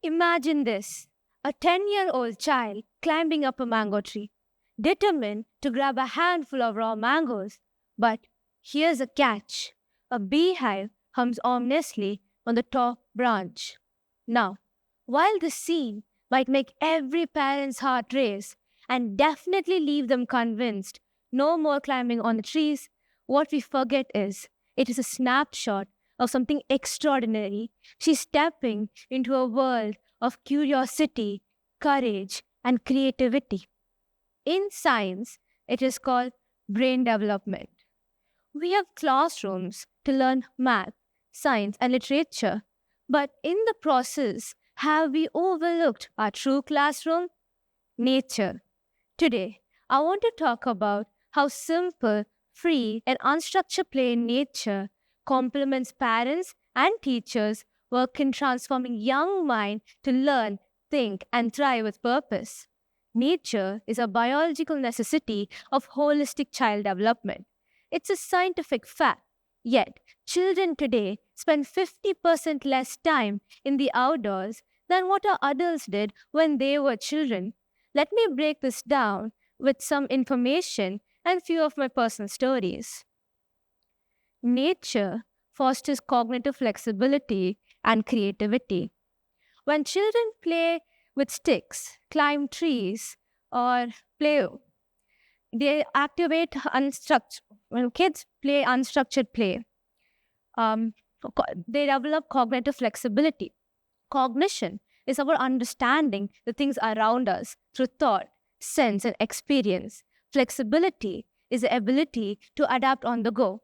Imagine this: a 10-year-old child climbing up a mango tree, determined to grab a handful of raw mangoes. But here's a catch: a beehive hums ominously on the top branch. Now, while this scene might make every parent's heart race and definitely leave them convinced no more climbing on the trees, what we forget is it is a snapshot of something extraordinary. She's stepping into a world of curiosity, courage, and creativity. In science, it is called brain development. We have classrooms to learn math, science, and literature, but in the process, have we overlooked our true classroom? Nature. Today, I want to talk about how simple, free, and unstructured play in nature complements parents and teachers' work in transforming young mind to learn, think, and thrive with purpose. Nature is a biological necessity of holistic child development. It's a scientific fact. Yet, children today spend 50% less time in the outdoors than what our adults did when they were children. Let me break this down with some information and few of my personal stories. Nature fosters cognitive flexibility and creativity. When children play with sticks, climb trees, or play, they activate unstructured. When kids play unstructured play, um, they develop cognitive flexibility. Cognition is our understanding the things around us through thought, sense, and experience. Flexibility is the ability to adapt on the go.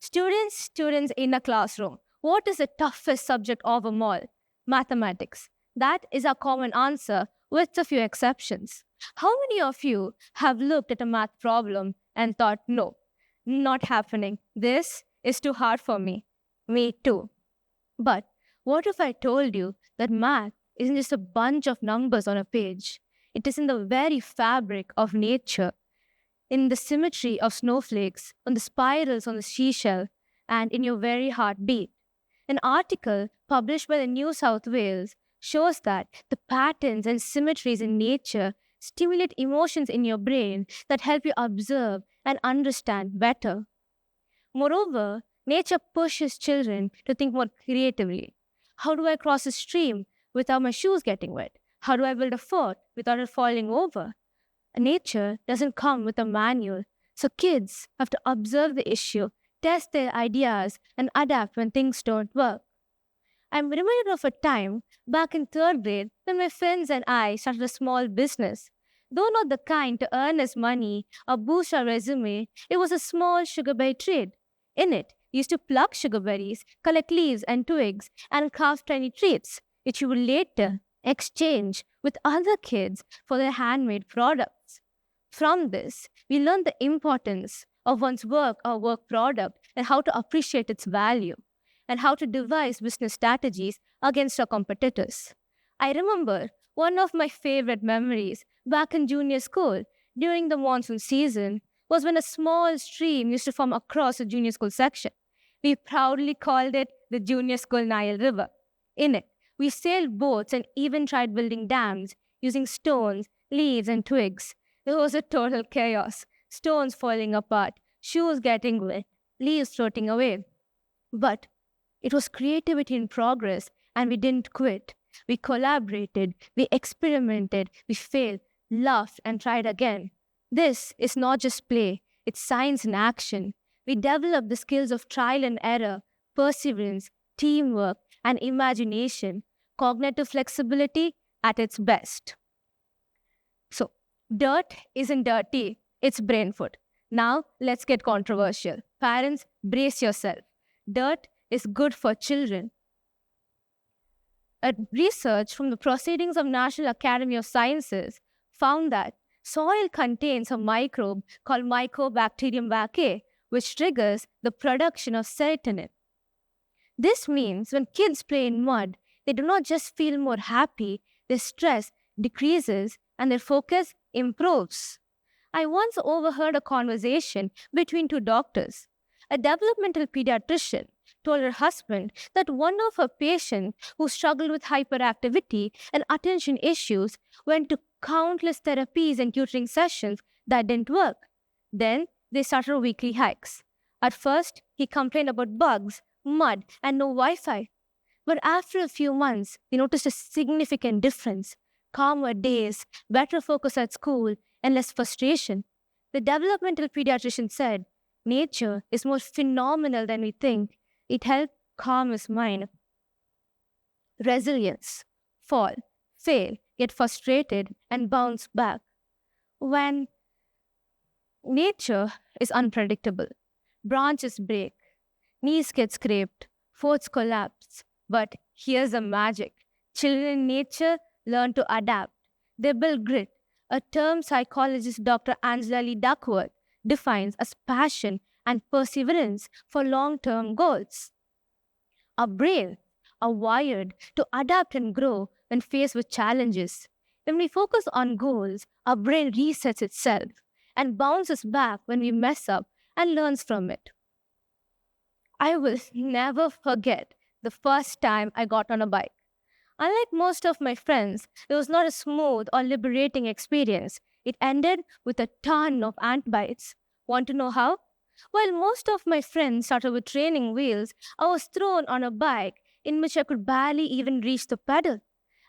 Students in a classroom. What is the toughest subject of them all? Mathematics. That is a common answer with a few exceptions. How many of you have looked at a math problem and thought, no, not happening. This is too hard for me. Me too. But what if I told you that math isn't just a bunch of numbers on a page? It is in the very fabric of nature, in the symmetry of snowflakes, on the spirals on the seashell, and in your very heartbeat. An article published by the New South Wales shows that the patterns and symmetries in nature stimulate emotions in your brain that help you observe and understand better. Moreover, nature pushes children to think more creatively. How do I cross a stream without my shoes getting wet? How do I build a fort without it falling over? Nature doesn't come with a manual, so kids have to observe the issue, test their ideas, and adapt when things don't work. I'm reminded of a time back in third grade when my friends and I started a small business. Though not the kind to earn us money or boost our resume, it was a small sugarberry trade. In it, we used to pluck sugarberries, collect leaves and twigs, and craft tiny treats, which we would later exchange with other kids for their handmade products. From this, we learned the importance of one's work or work product and how to appreciate its value, and how to devise business strategies against our competitors. I remember one of my favorite memories back in junior school during the monsoon season was when a small stream used to form across the junior school section. We proudly called it the Junior School Nile River. In it, we sailed boats and even tried building dams using stones, leaves, and twigs. It was a total chaos. Stones falling apart, shoes getting wet, leaves floating away. But it was creativity in progress, and we didn't quit. We collaborated, we experimented, we failed, laughed, and tried again. This is not just play, it's science in action. We developed the skills of trial and error, perseverance, teamwork, and imagination, cognitive flexibility at its best. So, dirt isn't dirty, it's brain food. Now, let's get controversial. Parents, brace yourself. Dirt is good for children. A research from the Proceedings of National Academy of Sciences found that soil contains a microbe called Mycobacterium vaccae, which triggers the production of serotonin. This means when kids play in mud, they do not just feel more happy, their stress decreases and their focus improves. I once overheard a conversation between two doctors. A developmental pediatrician told her husband that one of her patients who struggled with hyperactivity and attention issues went to countless therapies and tutoring sessions that didn't work. Then they started weekly hikes. At first, he complained about bugs, mud, and no Wi Fi. But after a few months, he noticed a significant difference: calmer days, better focus at school, and less frustration. The developmental pediatrician said, nature is more phenomenal than we think. It helped calm his mind. Resilience: fall, fail, get frustrated, and bounce back. When nature is unpredictable, branches break, knees get scraped, forts collapse. But here's the magic: children in nature learn to adapt. They build grit, a term psychologist Dr. Angela Lee Duckworth defines as passion and perseverance for long term goals. Our brains are wired to adapt and grow when faced with challenges. When we focus on goals, our brain resets itself and bounces back when we mess up and learns from it. I will never forget the first time I got on a bike. Unlike most of my friends, it was not a smooth or liberating experience. It ended with a ton of ant bites. Want to know how? While most of my friends started with training wheels, I was thrown on a bike in which I could barely even reach the pedal.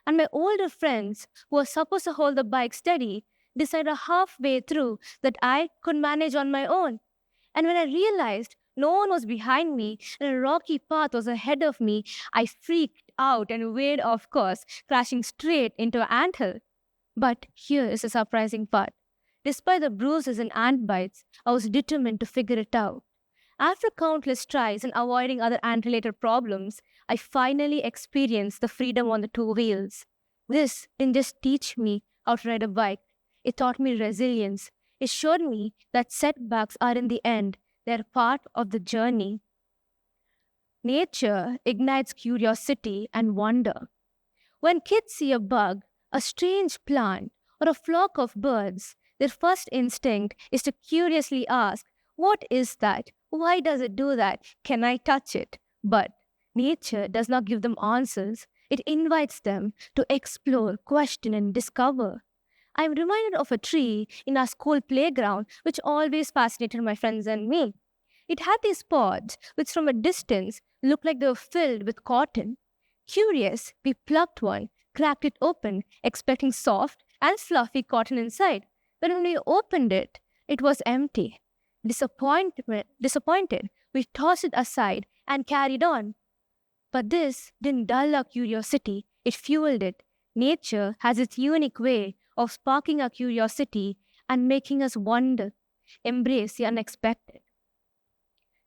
And my older friends, who were supposed to hold the bike steady, decided halfway through that I could manage on my own. And when I realized no one was behind me and a rocky path was ahead of me, I freaked out and veered off course, crashing straight into an anthill. But here is the surprising part. Despite the bruises and ant bites, I was determined to figure it out. After countless tries and avoiding other ant-related problems, I finally experienced the freedom on the two wheels. This didn't just teach me how to ride a bike, it taught me resilience. It showed me that setbacks are in the end, they're part of the journey. Nature ignites curiosity and wonder. When kids see a bug, a strange plant, or a flock of birds, their first instinct is to curiously ask, what is that? Why does it do that? Can I touch it? But nature does not give them answers. It invites them to explore, question, and discover. I'm reminded of a tree in our school playground which always fascinated my friends and me. It had these pods which from a distance looked like they were filled with cotton. Curious, we plucked one, cracked it open, expecting soft and fluffy cotton inside. But when we opened it, it was empty. Disappointed, we tossed it aside and carried on. But this didn't dull our curiosity, it fueled it. Nature has its unique way of sparking our curiosity and making us wonder, embrace the unexpected.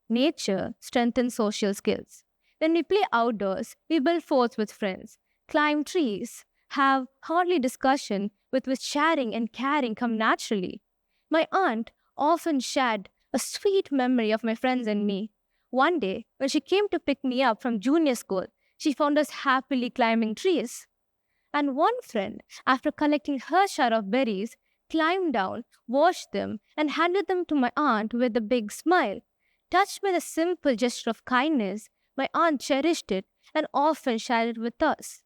Nature strengthens social skills. When we play outdoors, we build forts with friends, climb trees, have hardly discussion with which sharing and caring come naturally. My aunt often shared a sweet memory of my friends and me. One day, when she came to pick me up from junior school, she found us happily climbing trees. And one friend, after collecting her share of berries, climbed down, washed them, and handed them to my aunt with a big smile. Touched by the simple gesture of kindness, my aunt cherished it and often shared it with us.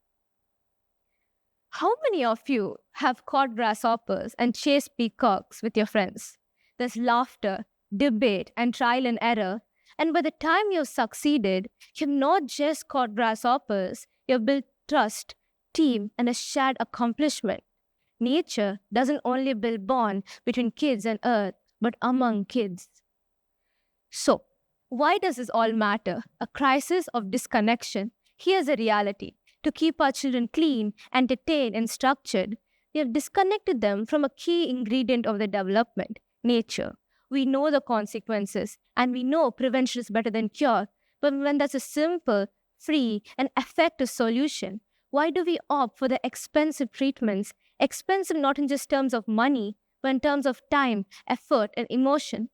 How many of you have caught grasshoppers and chased peacocks with your friends? There's laughter, debate, and trial and error. And by the time you've succeeded, you've not just caught grasshoppers, you've built trust, team, and a shared accomplishment. Nature doesn't only build bond between kids and earth, but among kids. So, why does this all matter? A crisis of disconnection. Here's a reality. To keep our children clean, entertained, and structured, we have disconnected them from a key ingredient of their development, nature. We know the consequences, and we know prevention is better than cure. But when that's a simple, free, and effective solution, why do we opt for the expensive treatments? Expensive not in just terms of money, but in terms of time, effort, and emotion.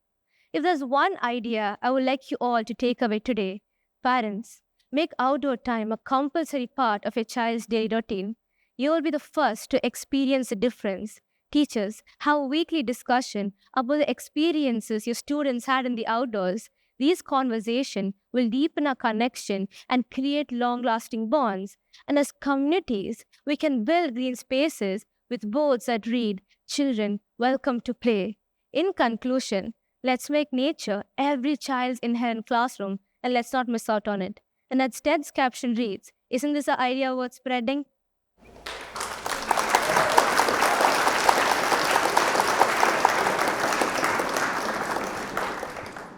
If there's one idea I would like you all to take away today, parents, make outdoor time a compulsory part of your child's daily routine. You will be the first to experience the difference. Teachers, have a weekly discussion about the experiences your students had in the outdoors. These conversations will deepen our connection and create long lasting bonds. And as communities, we can build green spaces with boards that read, "Children, welcome to play." In conclusion, let's make nature every child's inherent classroom and let's not miss out on it. And as Ted's caption reads, isn't this an idea worth spreading?